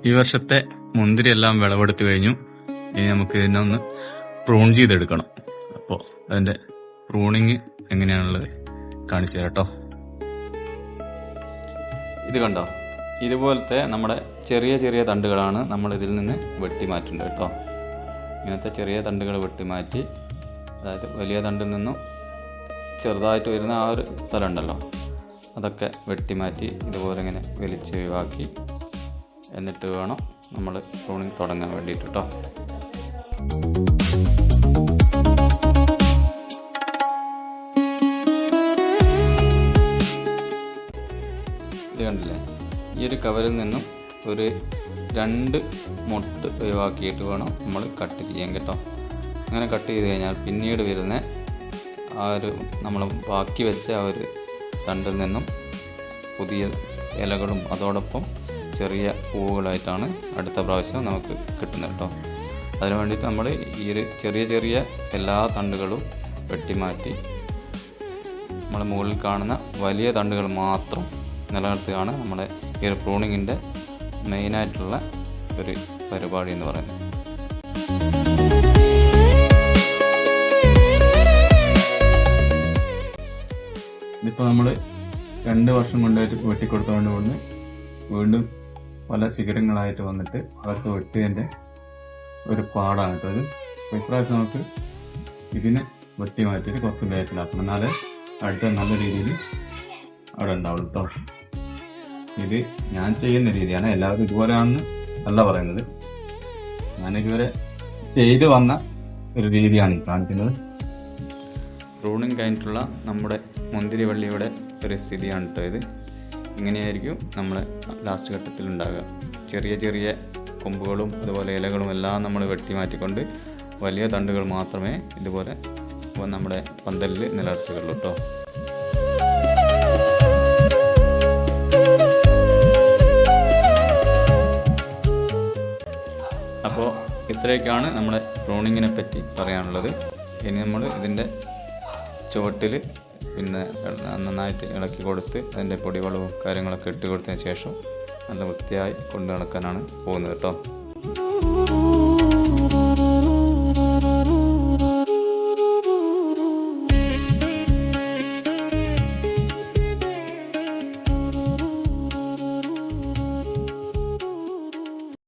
ഈ വർഷത്തെ മുന്തിരി എല്ലാം വിളവെടുത്ത് കഴിഞ്ഞു. ഇനി നമുക്ക് ഇതിനെ ഒന്ന് പ്രൂൺ ചെയ്തെടുക്കണം. അപ്പോൾ അതിന്റെ പ്രൂണിങ് എങ്ങനെയാണുള്ളത് കാണിച്ചു തരാം കേട്ടോ. ഇത് കണ്ടോ, ഇതുപോലത്തെ നമ്മുടെ ചെറിയ ചെറിയ തണ്ടുകളാണ് നമ്മൾ ഇതിൽ നിന്ന് വെട്ടി മാറ്റേണ്ടത് കേട്ടോ. ഇങ്ങനത്തെ ചെറിയ തണ്ടുകൾ വെട്ടി മാറ്റി, അതായത് വലിയ തണ്ടിൽ നിന്നും ചെറുതായിട്ട് വരുന്ന ആ ഒരു സ്ഥലം ഉണ്ടല്ലോ, അതൊക്കെ വെട്ടി മാറ്റി ഇതുപോലെ ഇങ്ങനെ വലിച്ച് ഒഴിവാക്കി എന്നിട്ട് വേണം നമ്മൾ പ്രൂണിങ് തുടങ്ങാൻ വേണ്ടിയിട്ട് കേട്ടോ. ഇത് കണ്ടില്ലേ, ഈ ഒരു കവറിൽ നിന്നും ഒരു 2 മുട്ട് ഒഴിവാക്കിയിട്ട് വേണം നമ്മൾ കട്ട് ചെയ്യാൻ കേട്ടോ. അങ്ങനെ കട്ട് ചെയ്ത് കഴിഞ്ഞാൽ പിന്നീട് വരുന്ന ആ ഒരു നമ്മൾ ബാക്കി വെച്ച ആ ഒരു തണ്ടിൽ നിന്നും പുതിയ ഇലകളും അതോടൊപ്പം ചെറിയ പൂവുകളായിട്ടാണ് അടുത്ത പ്രാവശ്യം നമുക്ക് കിട്ടുന്നത് കേട്ടോ. അതിനു വേണ്ടിയിട്ട് നമ്മൾ ഈ ഒരു ചെറിയ ചെറിയ എല്ലാ തണ്ടുകളും വെട്ടിമാറ്റി നമ്മൾ മുകളിൽ കാണുന്ന വലിയ തണ്ടുകൾ മാത്രം നിലനിർത്തുകയാണ് നമ്മുടെ ഈ ഒരു പ്രൂണിങ്ങിൻ്റെ മെയിനായിട്ടുള്ള ഒരു പരിപാടി എന്ന് പറയുന്നത്. ഇതിപ്പോൾ നമ്മൾ 2 വർഷം കൊണ്ടായിട്ട് വെട്ടിക്കൊടുത്തുകൊണ്ട് വന്ന് വീണ്ടും പല ശിഖരങ്ങളായിട്ട് വന്നിട്ട് അതൊക്കെ വെട്ടിയതിൻ്റെ ഒരു പാടാണ് കേട്ടോ ഇത്. ഇപ്രാവശ്യം നമുക്ക് ഇതിനെ വെട്ടി മാറ്റിയിട്ട് കുറച്ച് ബാക്കിലാക്കണം, എന്നാലേ അടുത്ത നല്ല രീതിയിൽ അവിടെ ഉണ്ടാവുള്ളൂ കേട്ടോ. ഇത് ഞാൻ ചെയ്യുന്ന രീതിയാണ്, എല്ലാവരും ഇതുപോലെയാണെന്ന് അല്ല പറയുന്നത്. ഞാനിതുവരെ ചെയ്ത് വന്ന ഒരു രീതിയാണ് ഈ കാണിക്കുന്നത്. പ്രൂണിങ് കഴിഞ്ഞിട്ടുള്ള നമ്മുടെ മുന്തിരി വള്ളിയുടെ ഒരു സ്ഥിതിയാണ് കേട്ടോ ഇത്. ഇങ്ങനെയായിരിക്കും നമ്മൾ ലാസ്റ്റ് ഘട്ടത്തിൽ ഉണ്ടാകുക. ചെറിയ ചെറിയ കൊമ്പുകളും അതുപോലെ ഇലകളും എല്ലാം നമ്മൾ വെട്ടി മാറ്റിക്കൊണ്ട് വലിയ തണ്ടുകൾ മാത്രമേ ഇതുപോലെ നമ്മുടെ പന്തലിൽ നിലനിർത്തുകയുള്ളൂ കേട്ടോ. അപ്പോൾ ഇത്രയൊക്കെയാണ് നമ്മുടെ പ്രൂണിങ്ങിനെ പറ്റി പറയാനുള്ളത്. ഇനി നമ്മൾ ഇതിൻ്റെ ചുവട്ടിൽ പിന്നെ നന്നായിട്ട് ഇളക്കി കൊടുത്ത് അതിൻ്റെ പൊടിവളവും കാര്യങ്ങളൊക്കെ ഇട്ട് കൊടുത്തതിന് ശേഷം നല്ല വൃത്തിയായി കൊണ്ടു നടക്കാനാണ് പോകുന്നത് കേട്ടോ.